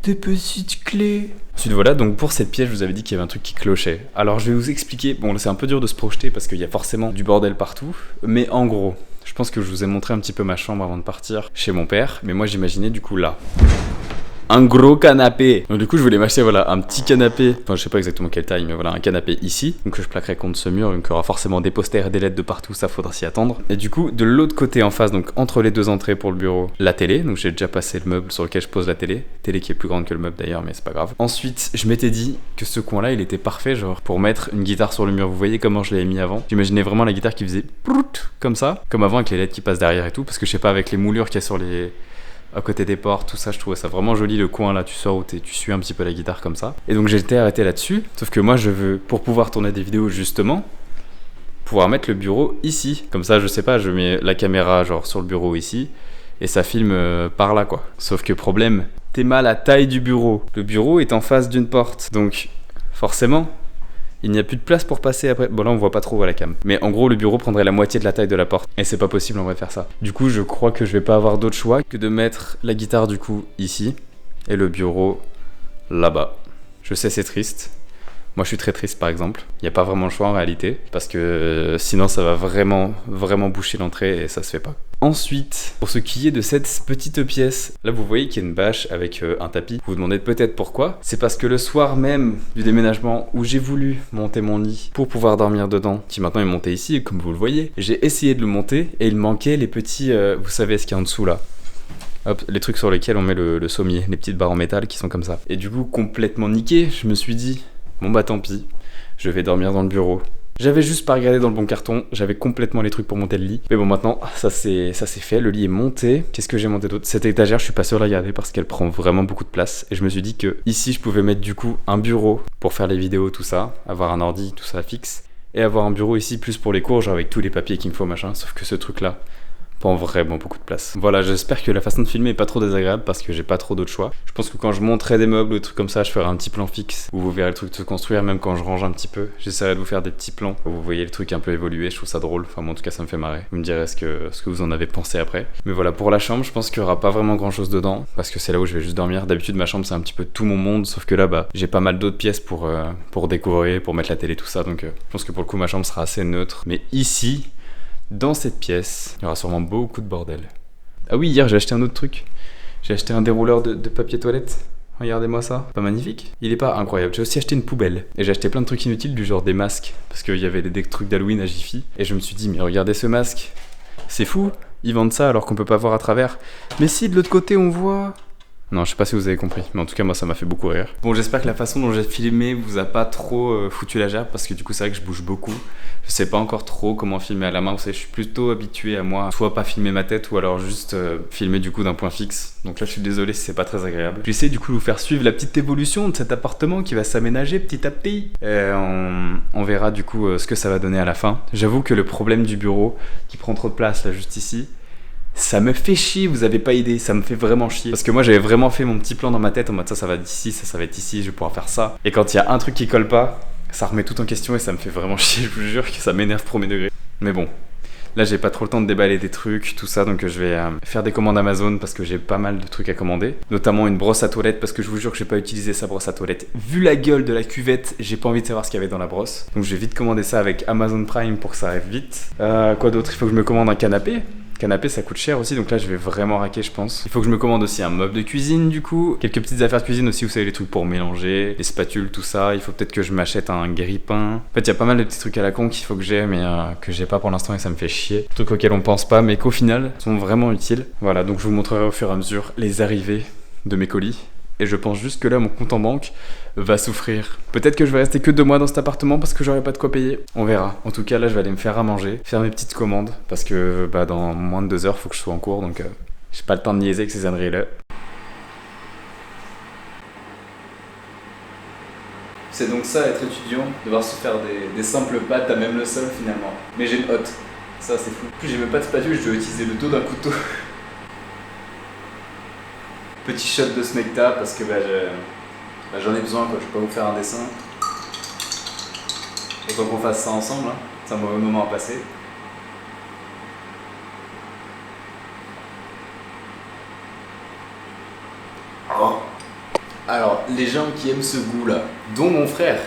des petites clés. Ensuite voilà, donc pour cette pièce, je vous avais dit qu'il y avait un truc qui clochait. Alors je vais vous expliquer, bon c'est un peu dur de se projeter parce qu'il y a forcément du bordel partout, mais en gros, je pense que je vous ai montré un petit peu ma chambre avant de partir chez mon père, mais moi j'imaginais du coup là. Un gros canapé. Donc du coup je voulais m'acheter voilà un petit canapé, enfin je sais pas exactement quelle taille, mais voilà un canapé ici, donc que je plaquerai contre ce mur, donc il y aura forcément des posters et des lettres de partout, ça faudra s'y attendre. Et du coup de l'autre côté en face, donc entre les deux entrées pour le bureau, la télé, donc j'ai déjà passé le meuble sur lequel je pose la télé qui est plus grande que le meuble d'ailleurs, mais c'est pas grave. Ensuite je m'étais dit que ce coin là il était parfait genre pour mettre une guitare sur le mur, vous voyez comment je l'avais mis avant. J'imaginais vraiment la guitare qui faisait comme ça, comme avant avec les lettres qui passent derrière et tout, parce que je sais pas avec les moulures qu'il y a sur les... à côté des portes, tout ça, je trouvais ça vraiment joli le coin là, tu sors où tu suis un petit peu la guitare comme ça. Et donc j'étais arrêté là-dessus, sauf que moi je veux, pour pouvoir tourner des vidéos justement, pouvoir mettre le bureau ici. Comme ça, je sais pas, je mets la caméra genre sur le bureau ici, et ça filme par là quoi. Sauf que problème, t'es mal à la taille du bureau. Le bureau est en face d'une porte, donc forcément... il n'y a plus de place pour passer après. Bon là on voit pas trop à la cam. Mais en gros le bureau prendrait la moitié de la taille de la porte. Et c'est pas possible en vrai de faire ça. Du coup je crois que je vais pas avoir d'autre choix que de mettre la guitare du coup ici. Et le bureau là-bas. Je sais c'est triste. Moi je suis très triste par exemple. Il n'y a pas vraiment le choix en réalité. Parce que sinon ça va vraiment boucher l'entrée et ça se fait pas. Ensuite, pour ce qui est de cette petite pièce, là vous voyez qu'il y a une bâche avec un tapis. Vous vous demandez peut-être pourquoi. C'est parce que le soir même du déménagement où j'ai voulu monter mon lit pour pouvoir dormir dedans, qui maintenant est monté ici comme vous le voyez, j'ai essayé de le monter et il manquait les petits, vous savez ce qu'il y a en dessous là. Hop, les trucs sur lesquels on met le sommier, les petites barres en métal qui sont comme ça. Et du coup complètement niqué, je me suis dit, bon bah tant pis, je vais dormir dans le bureau. J'avais juste pas regardé dans le bon carton, j'avais complètement les trucs pour monter le lit. Mais bon maintenant, ça c'est fait, le lit est monté. Qu'est-ce que j'ai monté d'autre? Cette étagère, je suis pas sûr de la garder parce qu'elle prend vraiment beaucoup de place. Et je me suis dit que ici, je pouvais mettre du coup un bureau pour faire les vidéos, tout ça, avoir un ordi, tout ça fixe. Et avoir un bureau ici plus pour les cours, genre avec tous les papiers qu'il me faut, machin. Sauf que ce truc-là prend vraiment beaucoup de place. Voilà, j'espère que la façon de filmer est pas trop désagréable parce que j'ai pas trop d'autres choix. Je pense que quand je monterai des meubles ou des trucs comme ça, je ferai un petit plan fixe où vous verrez le truc se construire, même quand je range un petit peu. J'essaierai de vous faire des petits plans où vous voyez le truc un peu évoluer, je trouve ça drôle. Enfin, moi, en tout cas, ça me fait marrer. Vous me direz ce que vous en avez pensé après. Mais voilà, pour la chambre, je pense qu'il y aura pas vraiment grand chose dedans parce que c'est là où je vais juste dormir. D'habitude, ma chambre, c'est un petit peu tout mon monde, sauf que là, bah, j'ai pas mal d'autres pièces pour décorer, pour mettre la télé, tout ça. Donc, je pense que pour le coup, ma chambre sera assez neutre. Mais ici, dans cette pièce, il y aura sûrement beaucoup de bordel. Ah oui, hier j'ai acheté un autre truc. J'ai acheté un dérouleur de papier toilette. Regardez-moi ça. Pas magnifique? Il est pas incroyable. J'ai aussi acheté une poubelle. Et j'ai acheté plein de trucs inutiles du genre des masques. Parce qu'il y avait des trucs d'Halloween à Jiffy. Et je me suis dit, mais regardez ce masque. C'est fou. Ils vendent ça alors qu'on peut pas voir à travers. Mais si de l'autre côté on voit... Non, je sais pas si vous avez compris, mais en tout cas moi ça m'a fait beaucoup rire. Bon, j'espère que la façon dont j'ai filmé vous a pas trop foutu la gerbe parce que du coup c'est vrai que je bouge beaucoup. Je sais pas encore trop comment filmer à la main, vous savez, je suis plutôt habitué à moi soit pas filmer ma tête ou alors juste filmer du coup d'un point fixe. Donc là je suis désolé si c'est pas très agréable. J'essaie du coup de vous faire suivre la petite évolution de cet appartement qui va s'aménager petit à petit. On verra du coup ce que ça va donner à la fin. J'avoue que le problème du bureau qui prend trop de place là juste ici, ça me fait chier, vous avez pas idée, ça me fait vraiment chier. Parce que moi j'avais vraiment fait mon petit plan dans ma tête en mode ça va d'ici, ça va être ici, je vais pouvoir faire ça. Et quand il y a un truc qui colle pas, ça remet tout en question et ça me fait vraiment chier, je vous jure que ça m'énerve premier degré. Mais bon, là j'ai pas trop le temps de déballer des trucs, tout ça, donc je vais faire des commandes Amazon parce que j'ai pas mal de trucs à commander. Notamment une brosse à toilette parce que je vous jure que j'ai pas utilisé sa brosse à toilette. Vu la gueule de la cuvette, j'ai pas envie de savoir ce qu'il y avait dans la brosse. Donc je vais vite commander ça avec Amazon Prime pour que ça arrive vite. Quoi d'autre? Il faut que je me commande un canapé. Canapé ça coûte cher aussi, donc là je vais vraiment raquer je pense. Il faut que je me commande aussi un meuble de cuisine du coup, quelques petites affaires de cuisine aussi, vous savez les trucs pour mélanger, les spatules, tout ça. Il faut peut-être que je m'achète un grille-pain. En fait il y a pas mal de petits trucs à la con qu'il faut que j'ai mais que j'ai pas pour l'instant et ça me fait chier. Des trucs auxquels on pense pas mais qu'au final sont vraiment utiles. Voilà, donc je vous montrerai au fur et à mesure les arrivées de mes colis. Et je pense juste que là mon compte en banque va souffrir. Peut-être que je vais rester que 2 mois dans cet appartement parce que j'aurai pas de quoi payer. On verra. En tout cas là je vais aller me faire à manger, faire mes petites commandes parce que bah, dans moins de 2 heures faut que je sois en cours donc j'ai pas le temps de niaiser avec ces âneries là. C'est donc ça être étudiant, devoir se faire des simples pâtes à même le sol finalement. Mais j'ai une hotte, ça c'est fou. En plus j'ai même pas de spatule, je dois utiliser le dos d'un couteau. Petit shot de smecta parce que j'en ai besoin quoi, je peux pas vous faire un dessin. Et faut qu'on fasse ça ensemble, hein. C'est un mauvais moment à passer. Oh. Alors, les gens qui aiment ce goût-là, dont mon frère,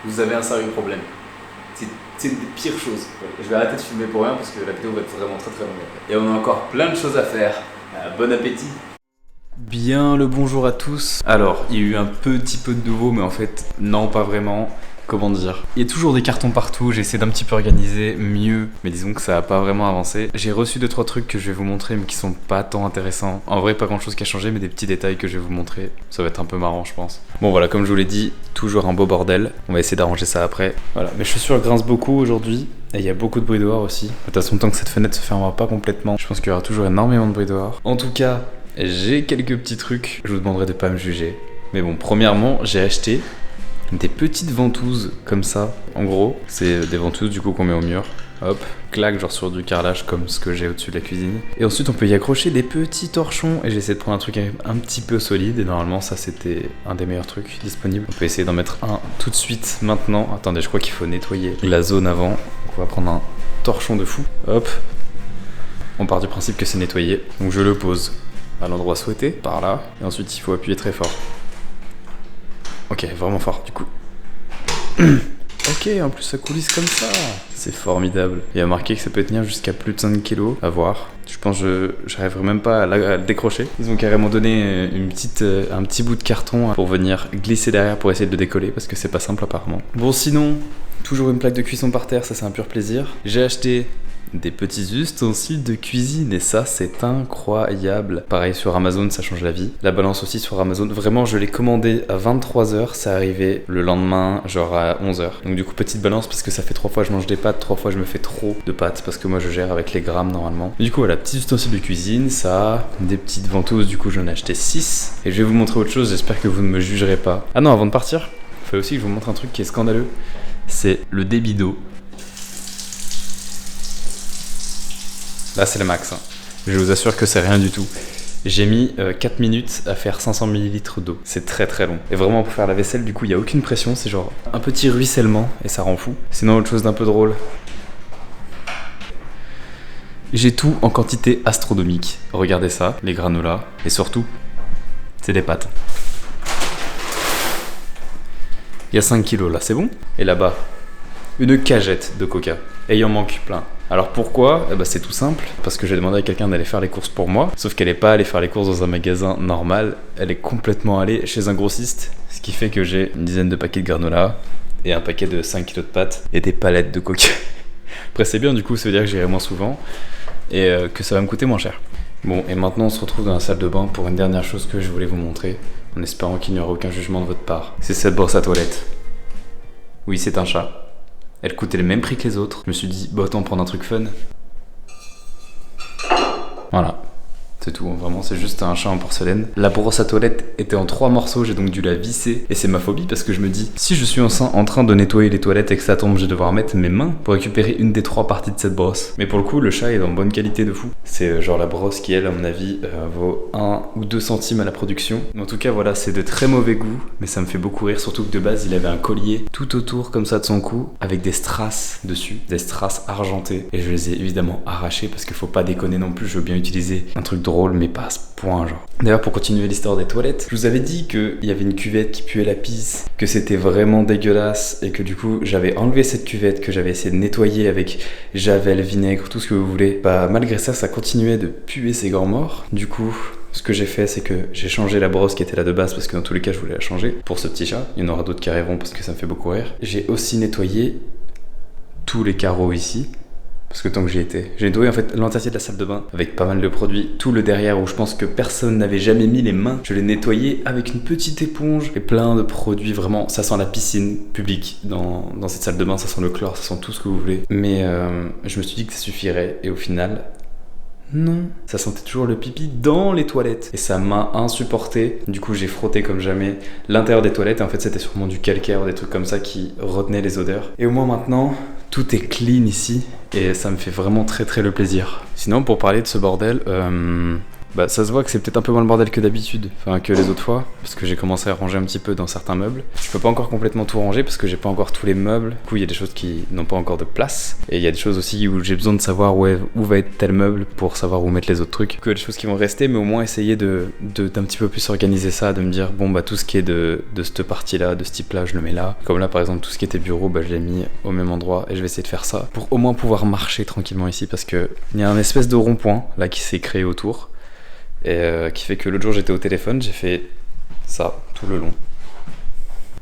vous avez un sérieux problème. C'est une des pires choses. Je vais arrêter de filmer pour rien parce que la vidéo va être vraiment très très longue. Et on a encore plein de choses à faire. Bon appétit. Bien le bonjour à tous. Alors, il y a eu un petit peu de nouveau, mais en fait, non, pas vraiment. Comment dire? Il y a toujours des cartons partout, j'essaie d'un petit peu organiser mieux, mais disons que ça a pas vraiment avancé. J'ai reçu 2-3 trucs que je vais vous montrer, mais qui sont pas tant intéressants. En vrai, pas grand chose qui a changé, mais des petits détails que je vais vous montrer. Ça va être un peu marrant, je pense. Bon, voilà, comme je vous l'ai dit, toujours un beau bordel. On va essayer d'arranger ça après. Voilà, mes chaussures grincent beaucoup aujourd'hui. Et il y a beaucoup de bruit dehors aussi. De toute façon, tant que cette fenêtre se fermera pas complètement, je pense qu'il y aura toujours énormément de bruit dehors. En tout cas, j'ai quelques petits trucs. Je vous demanderai de pas me juger. Mais bon, premièrement, j'ai acheté des petites ventouses comme ça. En gros, c'est des ventouses du coup qu'on met au mur. Hop, claque genre sur du carrelage comme ce que j'ai au-dessus de la cuisine. Et ensuite on peut y accrocher des petits torchons. Et j'ai essayé de prendre un truc un petit peu solide. Et normalement ça c'était un des meilleurs trucs disponibles. On peut essayer d'en mettre un tout de suite maintenant. Attendez, je crois qu'il faut nettoyer la zone avant. Donc on va prendre un torchon de fou. Hop. On part du principe que c'est nettoyé. Donc je le pose à l'endroit souhaité, par là. Et ensuite il faut appuyer très fort. Ok, vraiment fort du coup. Ok, en plus ça coulisse comme ça. C'est formidable. Il y a marqué que ça peut tenir jusqu'à plus de 5 kg. À voir. Je pense que j'arriverai même pas à le décrocher. Ils ont carrément donné un petit bout de carton pour venir glisser derrière pour essayer de le décoller parce que c'est pas simple apparemment. Bon sinon, toujours une plaque de cuisson par terre, ça c'est un pur plaisir. J'ai acheté des petits ustensiles de cuisine et ça c'est incroyable. Pareil sur Amazon, ça change la vie. La balance aussi sur Amazon, vraiment je l'ai commandé à 23h, ça arrivait le lendemain genre à 11h. Donc du coup petite balance parce que ça fait 3 fois je mange des pâtes, 3 fois je me fais trop de pâtes parce que moi je gère avec les grammes normalement. Du coup voilà, petits ustensiles de cuisine, ça, des petites ventouses, du coup j'en ai acheté 6. Et je vais vous montrer autre chose, j'espère que vous ne me jugerez pas. Ah non, avant de partir, il fallait aussi que je vous montre un truc qui est scandaleux. C'est le débit d'eau. Là c'est le max, hein. Je vous assure que c'est rien du tout. J'ai mis 4 minutes à faire 500 ml d'eau. C'est très très long. Et vraiment pour faire la vaisselle, du coup il n'y a aucune pression. C'est genre un petit ruissellement et ça rend fou. Sinon autre chose d'un peu drôle. J'ai tout en quantité astronomique. Regardez ça, les granolas. Et surtout, c'est des pâtes. Il y a 5 kilos là, c'est bon? Et là-bas, une cagette de coca. Et il en manque plein. Alors pourquoi? Eh ben c'est tout simple, parce que j'ai demandé à quelqu'un d'aller faire les courses pour moi, sauf qu'elle n'est pas allée faire les courses dans un magasin normal, elle est complètement allée chez un grossiste, ce qui fait que j'ai une dizaine de paquets de granola, et un paquet de 5 kilos de pâtes, et des palettes de coca. Après c'est bien, du coup ça veut dire que j'irai moins souvent, et que ça va me coûter moins cher. Bon, et maintenant on se retrouve dans la salle de bain pour une dernière chose que je voulais vous montrer, en espérant qu'il n'y aura aucun jugement de votre part. C'est cette brosse à toilette. Oui, c'est un chat. Elle coûtait le même prix que les autres. Je me suis dit, bah autant prendre un truc fun. Voilà. C'est tout, vraiment, c'est juste un chat en porcelaine. La brosse à toilette était en 3 morceaux, j'ai donc dû la visser. Et c'est ma phobie parce que je me dis, si je suis en train de nettoyer les toilettes et que ça tombe, je vais devoir mettre mes mains pour récupérer une des 3 parties de cette brosse. Mais pour le coup, le chat est en bonne qualité de fou. C'est genre la brosse qui, elle, à mon avis, vaut 1 ou 2 centimes à la production. En tout cas, voilà, c'est de très mauvais goût, mais ça me fait beaucoup rire, surtout que de base, il avait un collier tout autour comme ça de son cou, avec des strass dessus, des strass argentées. Et je les ai évidemment arrachés parce qu'il faut pas déconner non plus, je veux bien utiliser un truc drôle, mais pas à ce point, genre. D'ailleurs, pour continuer l'histoire des toilettes, je vous avais dit qu'il y avait une cuvette qui puait la pisse, que c'était vraiment dégueulasse, et que du coup, j'avais enlevé cette cuvette, que j'avais essayé de nettoyer avec javel, vinaigre, tout ce que vous voulez. Bah, malgré ça, ça continuait de puer ses grands morts. Du coup, ce que j'ai fait, c'est que j'ai changé la brosse qui était là de base, parce que dans tous les cas, je voulais la changer pour ce petit chat. Il y en aura d'autres qui arriveront parce que ça me fait beaucoup rire. J'ai aussi nettoyé tous les carreaux ici. Parce que tant que j'y étais, j'ai nettoyé en fait l'entièreté de la salle de bain avec pas mal de produits. Tout le derrière où je pense que personne n'avait jamais mis les mains, je l'ai nettoyé avec une petite éponge et plein de produits. Vraiment, ça sent la piscine publique dans cette salle de bain, ça sent le chlore, ça sent tout ce que vous voulez. Mais je me suis dit que ça suffirait et au final, non. Ça sentait toujours le pipi dans les toilettes. Et ça m'a insupporté. Du coup, j'ai frotté comme jamais l'intérieur des toilettes. Et en fait, c'était sûrement du calcaire ou des trucs comme ça qui retenaient les odeurs. Et au moins maintenant, tout est clean ici. Et ça me fait vraiment très très le plaisir. Sinon, pour parler de ce bordel, bah, ça se voit que c'est peut-être un peu moins le bordel que d'habitude, enfin que les autres fois, parce que j'ai commencé à ranger un petit peu dans certains meubles. Je peux pas encore complètement tout ranger parce que j'ai pas encore tous les meubles. Du coup, il y a des choses qui n'ont pas encore de place. Et il y a des choses aussi où j'ai besoin de savoir où va être tel meuble pour savoir où mettre les autres trucs. Il y a des choses qui vont rester, mais au moins essayer d'un petit peu plus organiser ça, de me dire, bon bah tout ce qui est de cette partie-là, de ce type-là, je le mets là. Comme là par exemple, tout ce qui était bureau, bah je l'ai mis au même endroit et je vais essayer de faire ça pour au moins pouvoir marcher tranquillement ici parce que il y a un espèce de rond-point là qui s'est créé autour. Et qui fait que l'autre jour j'étais au téléphone, j'ai fait ça tout le long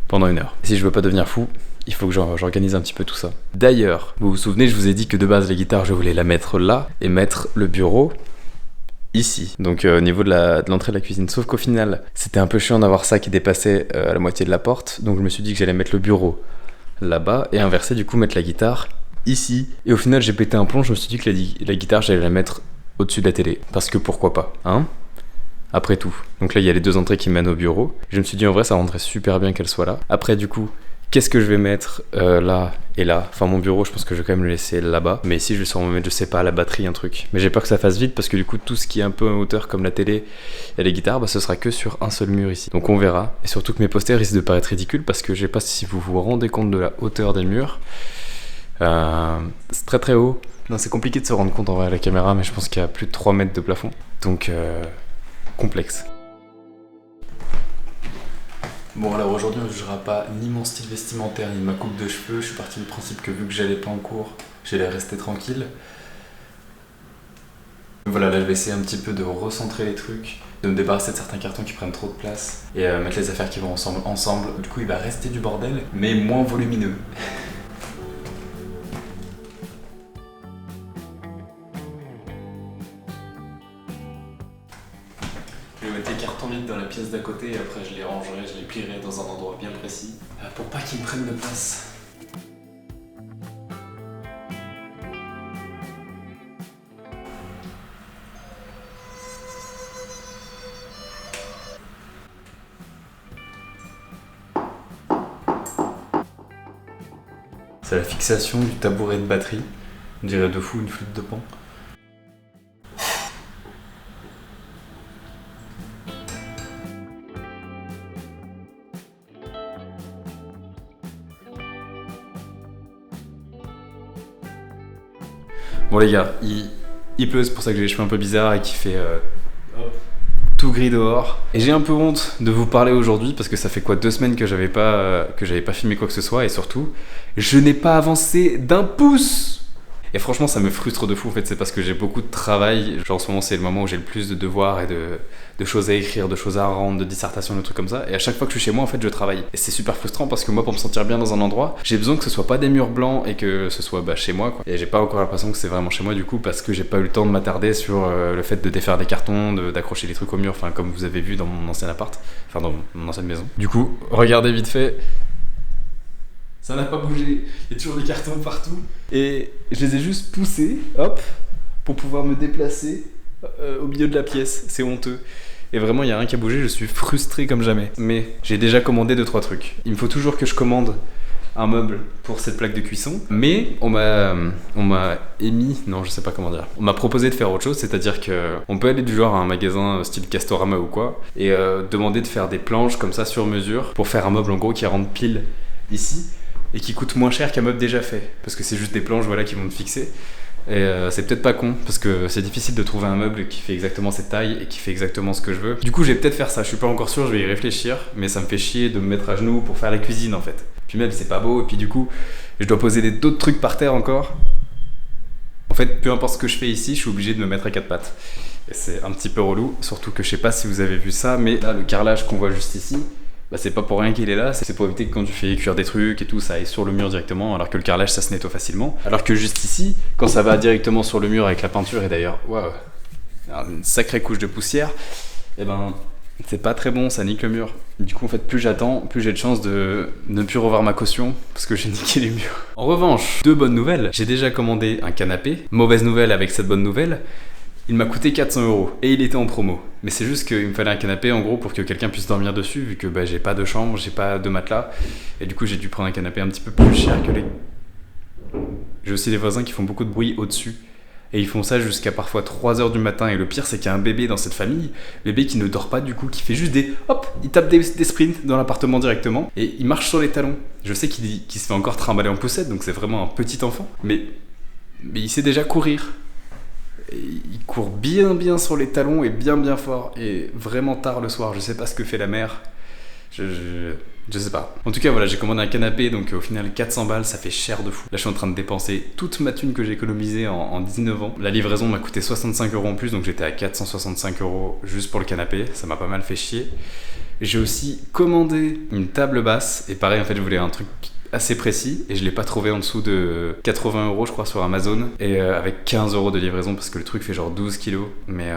pendant 1 heure. Et si je veux pas devenir fou, il faut que j'organise un petit peu tout ça. D'ailleurs, vous vous souvenez, je vous ai dit que de base la guitare je voulais la mettre là et mettre le bureau ici, donc au niveau de l'entrée de la cuisine. Sauf qu'au final c'était un peu chiant d'avoir ça qui dépassait à la moitié de la porte, donc je me suis dit que j'allais mettre le bureau là-bas et inverser, du coup mettre la guitare ici. Et au final j'ai pété un plomb, je me suis dit que la guitare j'allais la mettre au-dessus de la télé, parce que pourquoi pas, hein, après tout. Donc là il y a les 2 entrées qui mènent au bureau, je me suis dit en vrai ça rendrait super bien qu'elle soit là. Après du coup, qu'est-ce que je vais mettre là et là, enfin mon bureau je pense que je vais quand même le laisser là-bas, mais ici je vais sûrement mettre, je sais pas, la batterie, un truc, mais j'ai peur que ça fasse vite parce que du coup tout ce qui est un peu en hauteur comme la télé et les guitares, bah ce sera que sur un seul mur ici, donc on verra. Et surtout que mes posters risquent de paraître ridicules parce que je sais pas si vous vous rendez compte de la hauteur des murs, c'est très très haut. Non, c'est compliqué de se rendre compte en vrai à la caméra, mais je pense qu'il y a plus de 3 mètres de plafond. Donc, complexe. Bon, alors aujourd'hui, on ne jugera pas ni mon style vestimentaire, ni ma coupe de cheveux. Je suis parti du principe que vu que j'allais pas en cours, j'allais rester tranquille. Voilà, là, je vais essayer un petit peu de recentrer les trucs, de me débarrasser de certains cartons qui prennent trop de place, et mettre les affaires qui vont ensemble. Du coup, il va rester du bordel, mais moins volumineux. Je vais mettre les cartons vides dans la pièce d'à côté et après je les rangerai, je les plierai dans un endroit bien précis pour pas qu'ils me prennent de place. C'est la fixation du tabouret de batterie. On dirait de fou une flûte de pan. Bon les gars, il pleut, c'est pour ça que j'ai les cheveux un peu bizarres et qu'il fait tout gris dehors. Et j'ai un peu honte de vous parler aujourd'hui parce que ça fait quoi 2 semaines que j'avais pas filmé quoi que ce soit et surtout, je n'ai pas avancé d'1 pouce. Et franchement ça me frustre de fou en fait, c'est parce que j'ai beaucoup de travail, genre en ce moment c'est le moment où j'ai le plus de devoirs et de choses à écrire, de choses à rendre, de dissertations, de trucs comme ça, et à chaque fois que je suis chez moi en fait je travaille. Et c'est super frustrant parce que moi pour me sentir bien dans un endroit, j'ai besoin que ce soit pas des murs blancs et que ce soit chez moi quoi. Et j'ai pas encore l'impression que c'est vraiment chez moi du coup parce que j'ai pas eu le temps de m'attarder sur le fait de défaire des cartons, d'accrocher les trucs au mur, enfin comme vous avez vu dans mon ancien appart, enfin dans mon ancienne maison. Du coup, regardez vite fait. Ça n'a pas bougé, il y a toujours des cartons partout. Et je les ai juste poussés, hop, pour pouvoir me déplacer au milieu de la pièce. C'est honteux. Et vraiment, il n'y a rien qui a bougé, je suis frustré comme jamais. Mais j'ai déjà commandé 2-3 trucs. Il me faut toujours que je commande un meuble pour cette plaque de cuisson. Mais on m'a émis, non je sais pas comment dire, on m'a proposé de faire autre chose, c'est-à-dire qu'on peut aller du genre à un magasin style Castorama ou quoi, et demander de faire des planches comme ça sur mesure pour faire un meuble en gros qui rentre pile ici. Et qui coûte moins cher qu'un meuble déjà fait, parce que c'est juste des planches voilà, qui vont te fixer. Et c'est peut-être pas con, parce que c'est difficile de trouver un meuble qui fait exactement cette taille et qui fait exactement ce que je veux. Du coup, je vais peut-être faire ça, je suis pas encore sûr, je vais y réfléchir, mais ça me fait chier de me mettre à genoux pour faire la cuisine en fait. Puis même, c'est pas beau, et puis du coup, je dois poser d'autres trucs par terre encore. En fait, peu importe ce que je fais ici, je suis obligé de me mettre à 4 pattes. Et c'est un petit peu relou, surtout que je sais pas si vous avez vu ça, mais là, le carrelage qu'on voit juste ici, bah c'est pas pour rien qu'il est là, c'est pour éviter que quand tu fais cuire des trucs et tout, ça aille sur le mur directement, alors que le carrelage ça se nettoie facilement. Alors que juste ici, quand ça va directement sur le mur avec la peinture, et d'ailleurs, waouh, une sacrée couche de poussière, et ben c'est pas très bon, ça nique le mur. Du coup en fait plus j'attends, plus j'ai de chance de ne plus revoir ma caution, parce que j'ai niqué les murs. En revanche, 2 bonnes nouvelles, j'ai déjà commandé un canapé. Mauvaise nouvelle avec cette bonne nouvelle, Il m'a coûté 400 € et il était en promo. Mais c'est juste qu'il me fallait un canapé en gros pour que quelqu'un puisse dormir dessus, vu que bah, j'ai pas de chambre, j'ai pas de matelas. Et du coup, j'ai dû prendre un canapé un petit peu plus cher que les. J'ai aussi des voisins qui font beaucoup de bruit au-dessus. Et ils font ça jusqu'à parfois 3h du matin. Et le pire, c'est qu'il y a un bébé dans cette famille. Bébé qui ne dort pas du coup, qui fait juste des... Hop, il tape des sprints dans l'appartement directement. Et il marche sur les talons. Je sais qu'il se fait encore trimballer en poussette, donc c'est vraiment un petit enfant. Mais il sait déjà courir. Et il court bien sur les talons et bien fort. Et vraiment tard le soir. Je sais pas ce que fait la mère. Je sais pas. En tout cas, voilà, j'ai commandé un canapé, donc au final 400 balles, ça fait cher de fou. Là, je suis en train de dépenser toute ma thune que j'ai économisée en 19 ans. La livraison m'a coûté 65 € en plus, donc j'étais à 465 € juste pour le canapé. Ça m'a pas mal fait chier. J'ai aussi commandé une table basse, et pareil, en fait, je voulais un truc assez précis, et je l'ai pas trouvé en dessous de 80 € je crois sur Amazon, et avec 15 € de livraison, parce que le truc fait genre 12 kilos, mais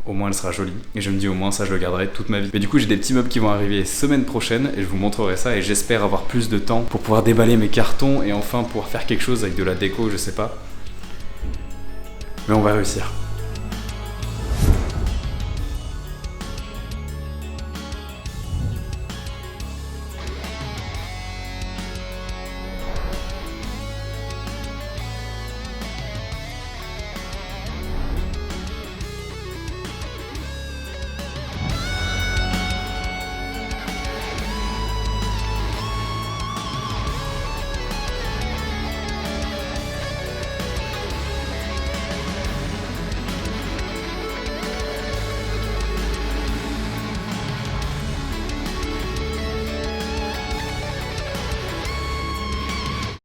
au moins elle sera jolie, et je me dis au moins ça je le garderai toute ma vie. Mais du coup j'ai des petits meubles qui vont arriver semaine prochaine, et je vous montrerai ça, et j'espère avoir plus de temps pour pouvoir déballer mes cartons, et enfin pouvoir faire quelque chose avec de la déco, je sais pas. Mais on va réussir.